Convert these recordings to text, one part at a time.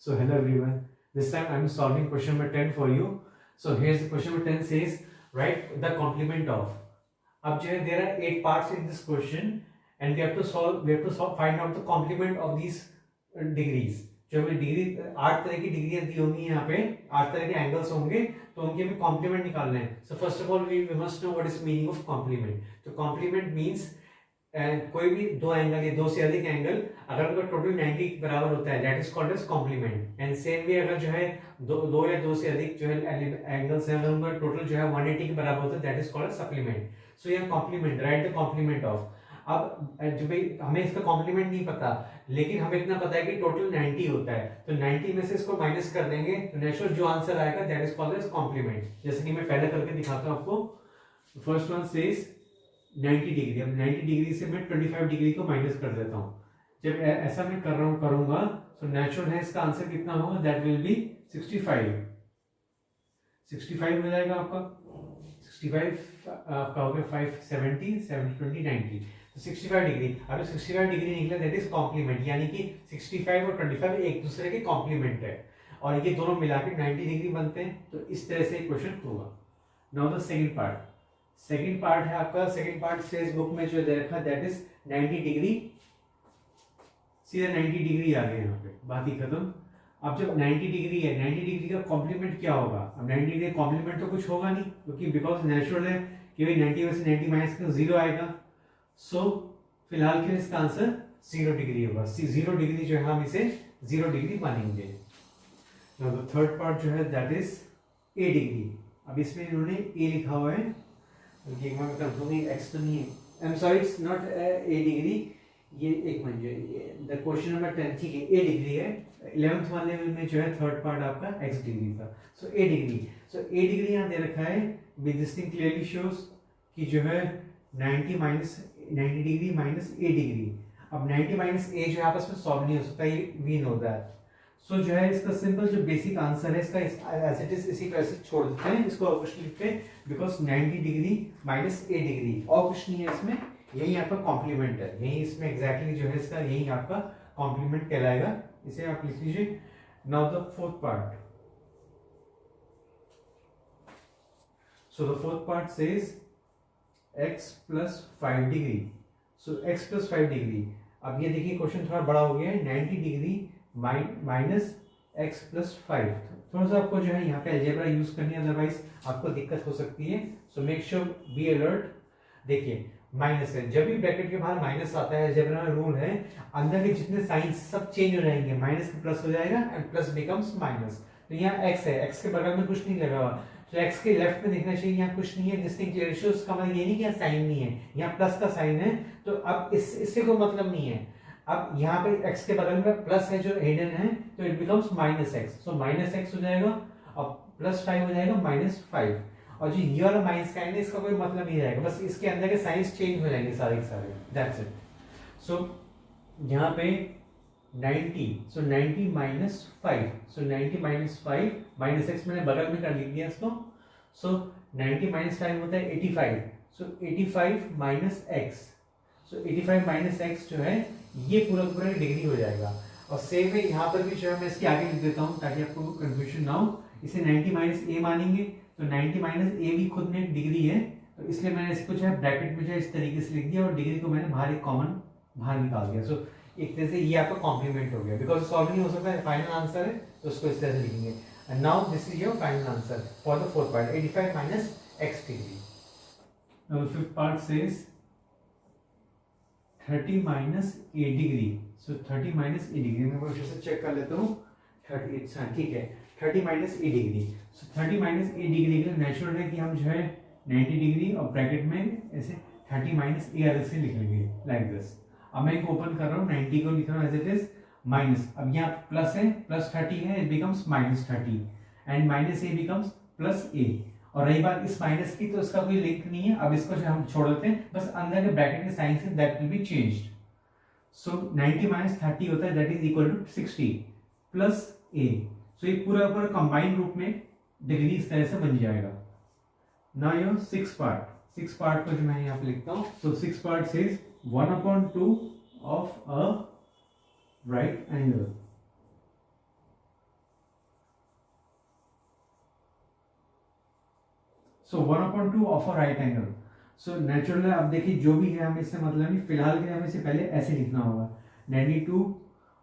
So hello everyone. This time I am solving question number 10 for you. So here's the question number 10 says write the complement of. अब जो है there are 8 parts in this question and we have to solve find out the complement of these degrees. जो हमें degree 8 तरह की डिग्रियां दी होंगी यहाँ पे 8 तरह के एंगल्स होंगे तो उनके हमें कॉम्प्लीमेंट निकालना है. So first of all we must know what is meaning of complement. तो कॉम्प्लीमेंट मींस कोई भी दो एंगल या दो से अधिक एंगल अगर उनका टोटल 90 के बराबर होता है that is called as complement. And same way अगर जो है दो या दो से अधिक जो है एंगल्स हैं अगर उनका टोटल जो है 180 के बराबर होता है that is called supplement. So यह complement right the complement of. अब जो भाई हमें इसका कॉम्प्लीमेंट नहीं पता लेकिन हमें इतना पता है कि टोटल 90 होता है तो 90 में से इसको माइनस कर देंगे तो नेचुरल जो आंसर आएगा that is called as complement. जैसे कि मैं पहले करके दिखाता हूं आपको. First one says 90 degree. अब 90 डिग्री से मैं 25 डिग्री को माइनस कर देता हूं. जब ऐसा मैं करूंगा तो नेचुरल है इसका आंसर कितना होगा दैट विल बी 65 हो जाएगा आपका. 65 आपका हो गया 5 70 70 20 90 तो 65 डिग्री. अब 65 डिग्री निकला दैट इज कॉम्प्लीमेंट यानी कि 65 और 25 एक दूसरे के कॉम्प्लीमेंट है और ये दोनों मिला के 90 डिग्री बनते हैं. तो इस तरह से क्वेश्चन होगा. नाउ द सेकंड पार्ट है आपका. सेकंड पार्ट से बुक में जो दे रखा दैट इज 90 डिग्री. सीधा 90 डिग्री आ गए यहाँ पे बात ही खत्म. अब जब 90 डिग्री है 90 डिग्री का कॉम्प्लीमेंट क्या होगा. अब 90 डिग्री कॉम्प्लीमेंट तो कुछ होगा नहीं क्योंकि बिकॉज नेचुरल है कि भाई 90 में से 90 माइनस कर 0 आएगा. सो फिलहाल के लिए इसका आंसर 0 डिग्री होगा. 0 डिग्री जो है हम इसे 0 डिग्री मानेंगे. थर्ड पार्ट जो है दैट इज ए डिग्री. अब इसमें इन्होंने ए लिखा हुआ है एक्स तो नहीं है. I am sorry it's not a degree. ये एक मिनट द क्वेश्चन नंबर 10 ठीक है ए डिग्री है. 11th वाले में जो है थर्ड पार्ट आपका एक्स डिग्री था. सो ए डिग्री. सो ए डिग्री यहाँ दे रखा है with this thing clearly shows कि जो है 90 डिग्री माइनस ए डिग्री. अब 90 माइनस ए जो है आपस में सॉल्व नहीं हो सकता वी नो दैट. सो जो है इसका सिंपल जो बेसिक आंसर है इसका एज इट इज इसी को ऐसे छोड़ देते हैं. इसको और कुछ लिखते हैं because 90 degree minus A degree और कुछ नहीं है इसमें. यही आपका कॉम्प्लीमेंट है. यही इसमें एग्जैक्टली जो है इसका यही आपका कॉम्प्लीमेंट कहलाएगा. इसे आप लिख लीजिए. Now the fourth part. So the fourth part says x plus 5 degree. So x plus 5 degree. अब ये देखिए क्वेश्चन थोड़ा बड़ा हो गया है. 90 डिग्री माइनस x प्लस 5. थोड़ा सा आपको जो है यहाँ पे अलजेब्रा यूज करनी है अदरवाइज आपको दिक्कत हो सकती है. So make sure be alert. देखिए माइनस है जब भी ब्रैकेट के बाहर माइनस आता है अलजेब्रा में रूल है अंदर के जितने साइंस सब चेंज हो जाएंगे. माइनस के प्लस हो जाएगा एंड प्लस बिकम्स माइनस. तो यहाँ x है x के बगल में कुछ नहीं लगा हुआ तो x के लेफ्ट में देखना चाहिए. यहाँ कुछ नहीं है डिस्टिंक्ट रेशियो. इसका मतलब ये नहीं कि यहाँ साइन नहीं है. यहाँ प्लस का साइन है तो अब इससे कोई मतलब नहीं है. अब यहाँ पे x के बगल में प्लस है जो हिडन है तो it becomes minus x. So minus x हो जाएगा और प्लस 5 हो जाएगा माइनस 5. और जो ये वाला माइनस का है इसका कोई मतलब नहीं रहेगा. बस इसके अंदर के साइंस चेंज हो जाएंगे सारे के सारे. That's it. सो यहाँ पे 90 सो 90 माइनस 5. सो 90 माइनस 5 माइनस एक्स मैंने बगल में कर लिख दिया इसको. सो 90 माइनस 5 होता है 85. सो 85 माइनस एक्स. सो 85 माइनस एक्स जो है ये पूरा पूरा डिग्री हो जाएगा. और सेम है यहाँ पर भी जो है मैं इसके आगे लिख देता हूँ ताकि आपको कंफ्यूजन ना हो. इसे 90 माइनस ए मानेंगे तो 90 माइनस ए भी खुद में एक डिग्री है तो इसलिए मैंने इसको जो है ब्रैकेट में जो है इस तरीके से लिख दिया और डिग्री को मैंने बाहर एक कॉमन बाहर निकाल दिया. सो एक तरह से ये आपका कॉम्प्लीमेंट हो गया बिकॉज सॉल्व नहीं हो सकता है. फाइनल आंसर है तो उसको इस तरह से लिखेंगे. And now this is your final answer for the fourth part 85 minus x degree. Now fifth part says 30 minus A degree. So 30 minus A degree मैं अच्छे से चेक कर लेता हूँ. 30 ठीक है 30 माइनस ए डिग्री. सो 30 माइनस ए डिग्री के लिए नेचुरल है कि हम जो है 90 डिग्री और ब्रैकेट में ऐसे 30 माइनस ए अलग से लिख लेंगे लाइक दिस. अब मैं इनको ओपन कर रहा हूँ 90 को लिख रहा हूँ एज इट इज माइनस. अब यहाँ प्लस है प्लस 30 है it becomes minus 30 and minus A becomes plus A. और रही बात इस माइनस की तो इसका कोई लिंक नहीं है. अब इसको जो हम छोड़ देते हैं बस अंदर के ब्रैकेट के साइन से that will be changed. So 90 minus 30 होता है that is equal to 60 plus A. So ये पूरा पूरा कंबाइंड रूप में डिग्री इस तरह से बन जाएगा. नाउ योर सिक्स पार्ट को जो मैं यहाँ पे लिखता हूँ. So six part says 1/2 of a right angle. So 1/2 of a right angle. So natural अब देखिए जो भी है हमें इससे मतलब नहीं, फिलहाल के लिए हमें इसे पहले ऐसे लिखना होगा 92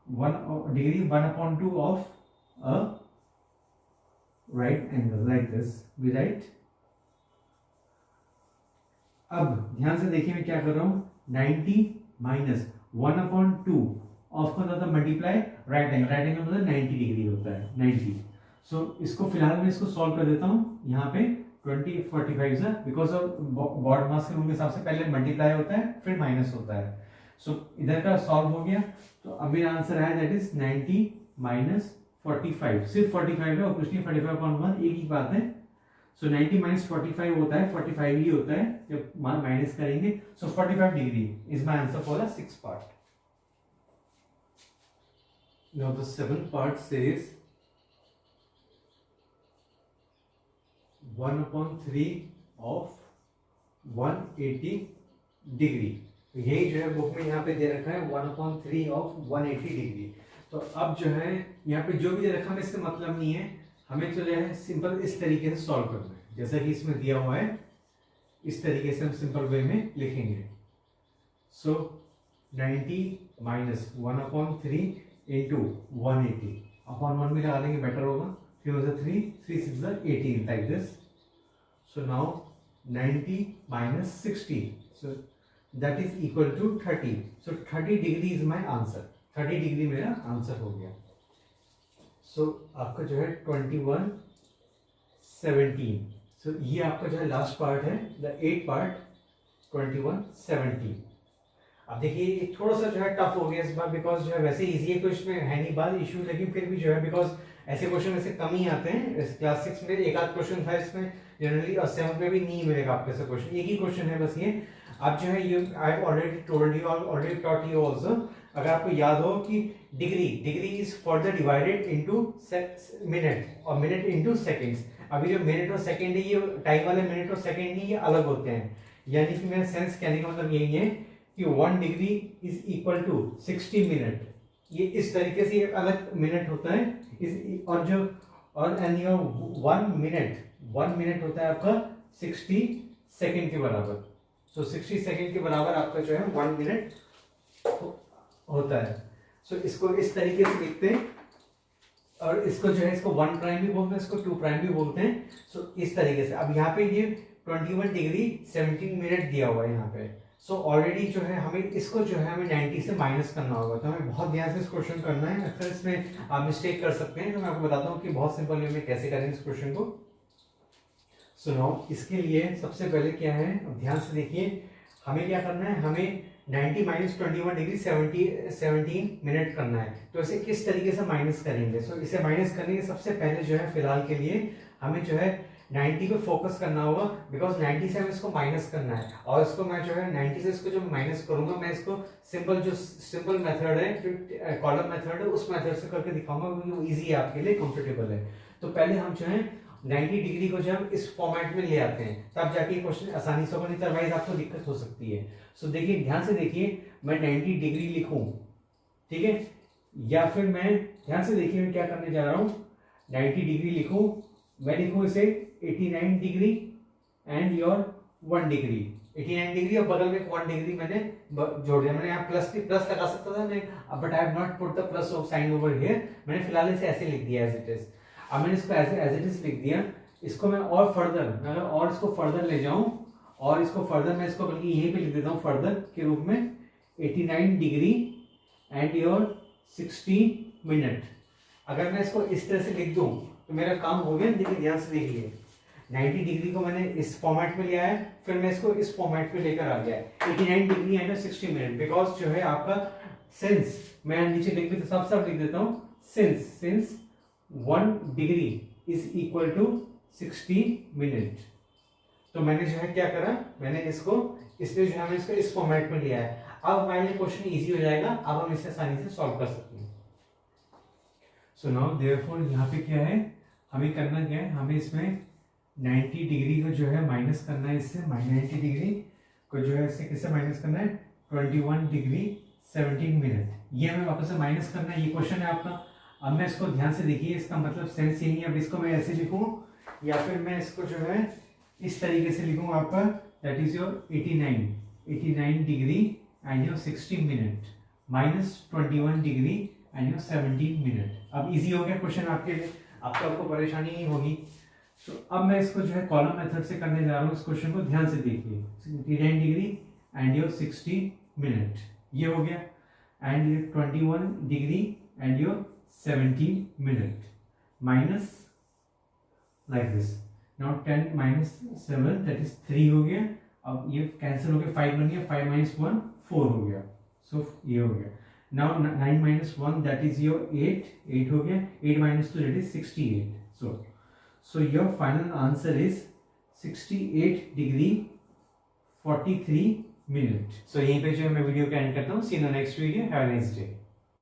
1 degree 1/2 of a right angle like this we write. अब ध्यान से देखिए मैं क्या कर रहा हूं, 90 माइनस 1/2 ऑफ का मतलब multiply right angle, right angle मतलब 90 डिग्री होता है 90। सो इसको फिलहाल मैं इसको सॉल्व कर देता हूं यहाँ पे 20 45 से, बिकॉज ऑफ बॉड मास के रूल के हिसाब से पहले मल्टीप्लाई होता है फिर माइनस होता है। सो इधर का सॉल्व हो गया, तो अब मेरा आंसर है दैट इज 90 माइनस 45, सिर्फ 45 है और कुछ नहीं, 45/1 एक ही बात है। सो 90 माइनस 45 होता है 45 ही होता है जब माइनस करेंगे। सो 45 degree is my answer for the 6th part. Now the 7th part says 1/3 of 180 degree. तो यही जो है बुक में यहाँ पे दे रखा है 1/3 ऑफ 180 डिग्री। तो अब जो है यहाँ पे जो भी दे रखा है इससे मतलब नहीं है, हमें तो जो है सिंपल इस तरीके से सॉल्व करना है जैसा कि इसमें दिया हुआ है, इस तरीके से हम सिंपल वे में लिखेंगे। सो 90 माइनस 1/3 इंटू 180 अपॉन 1 में लगा देंगे बेटर होगा, 3 3 6 18 like this. So now 90 minus 60 so that is equal to 30। So 30 degree is my answer, 30 degree मेरा आंसर हो गया। सो आपका जो है 21 17। सो ये आपका जो है लास्ट पार्ट है, द 8th पार्ट 21 17। अब देखिए ये थोड़ा सा जो है टफ हो गया इस बार, बिकॉज जो है वैसे इजी है कोई इसमें है नहीं बात इशू, लेकिन फिर भी जो है बिकॉज ऐसे क्वेश्चन वैसे कम ही आते हैं। क्लास 6 में एक आध क्वेश्चन था इसमें जनरली, और 7th में भी नहीं मिलेगा आपको ऐसा क्वेश्चन, एक ही क्वेश्चन है बस ये। आप जो है ये I have already told you, already taught you also, अगर आपको याद हो कि degree is further divided into minute और मिनट इनटू सेकंड्स। अभी जो मिनट और सेकंड है ये टाइम वाले मिनट और सेकंड नहीं, ये अलग होते हैं। यानी कि मेरा सेंस कहने का मतलब यही है कि 1 degree is equal to 60 minute, ये इस तरीके से एक अलग मिनट होता है और जो और एंड योर 1 मिनट होता है आपका 60 सेकंड के बराबर। सो 60 सेकंड के बराबर आपका जो है 1 मिनट होता है। सो इसको इस तरीके से लिखते हैं, और इसको जो है इसको 1 प्राइम भी बोलते हैं, इसको 2 प्राइम भी बोलते हैं। सो इस तरीके से अब यहाँ पे ये 21 डिग्री 17 मिनट दिया हुआ है यहाँ पे। सो ऑलरेडी जो है हमें इसको जो है हमें 90 से माइनस करना होगा, तो हमें बहुत ध्यान से इस क्वेश्चन करना है। अक्सर इसमें आप मिस्टेक कर सकते हैं, तो मैं आपको बताता हूँ कि बहुत सिंपल वे में कैसे करेंगे इस क्वेश्चन को। सुनो इसके लिए सबसे पहले क्या है, अब ध्यान से देखिए हमें क्या करना है, हमें 90 माइनस 21 डिग्री 17 मिनट करना है। तो इसे किस तरीके से माइनस करेंगे? सो इसे माइनस करने के सबसे पहले जो है फिलहाल के लिए हमें जो है 90 पे फोकस करना होगा, बिकॉज 90 से हमें इसको माइनस करना है। और इसको मैं जो है 90 से इसको जो माइनस करूंगा, मैं इसको सिंपल मेथड है जो कॉलम मेथड है उस मेथड से करके दिखाऊंगा, क्योंकि वो इजी है आपके लिए, कंफर्टेबल है। तो पहले हम जो है 90 डिग्री को जब इस फॉर्मेट में ले आते हैं तब जाके क्वेश्चन आसानी से होगा, नहीं तो अदरवाइज आपको दिक्कत हो सकती है। सो देखिए ध्यान से देखिए, मैं 90 डिग्री लिखूं, ठीक है, या फिर मैं ध्यान से देखिए मैं क्या करने जा रहा हूं, 90 डिग्री लिखूं, मैं लिखूं इसे 89 degree and your 1 degree, 89 degree और बगल में 1 डिग्री मैंने जोड़ दिया। मैंने यहाँ प्लस लगा सकता था मैं, but I have not put the plus of sine over here, मैंने फिलहाल इसे ऐसे लिख दिया एज इट इज। अब मैंने इसको एज इट इज लिख दिया, इसको मैं और फर्दर, मैं अगर और इसको फर्दर ले जाऊं और इसको फर्दर मैं इसको बल्कि यहीं पे लिख देता हूं फर्दर के रूप में 89 डिग्री एंड योर 60 मिनट। अगर मैं इसको इस तरह से लिख दूं तो मेरा काम हो गया। देखिए ध्यान से देखिए, 90 डिग्री को मैंने इस फॉर्मेट में लिया है, फिर मैं इसको इस फॉर्मेट में लेकर आ गया 89 डिग्री एंड 60 मिनट, बिकॉज जो है आपका सिंस, मैं नीचे लिख भी तो सब लिख देता हूं, since 1 degree is equal to 60 minute. तो मैंने जो है क्या करा, मैंने इसको इसलिए जो है हमने इसको इस फॉर्मेट में लिया है। अब हमारे लिए क्वेश्चन इजी हो जाएगा, अब हम इसे आसानी से सॉल्व कर सकते हैं। सो नाउ देयरफॉर यहाँ पे क्या है, हमें करना क्या है, हमें इसमें 90 डिग्री को जो है माइनस करना है, इससे 90 डिग्री को जो है इससे किससे माइनस करना है, 21 डिग्री 17 मिनट, ये हमें वापस से माइनस करना है। ये क्वेश्चन है आपका। अब मैं इसको ध्यान से देखिए, इसका मतलब सेंस यही है। अब इसको मैं ऐसे लिखूं या फिर मैं इसको जो है इस तरीके से लिखूंगा आपका, that is your 89 degree and your 60 minute minus 21 degree and your 17 minute. अब इजी हो गया क्वेश्चन आपके लिए, अब तो आपको परेशानी नहीं होगी। सो अब मैं इसको जो है कॉलम मेथड से करने जा रहा हूँ। इस क्वेश्चन को ध्यान से देखिए, 89 डिग्री एंड योर 60 मिनट, ये हो गया, एंड ये 21 degree and your 17 minute minus like this. Now 10 minus 7 that is 3 हो गया। अब ये कैंसिल हो गया, 5 बन गया, 5 माइनस 1 4 हो गया। सो ये हो गया। Now 9 minus 1 that is your 8 हो गया। 8 minus 2 that is 68। So your final answer is 68 degree 43 minute. So यहीं पे जो है मैं वीडियो का एंड करता हूँ। See you in the next video. Have a nice day.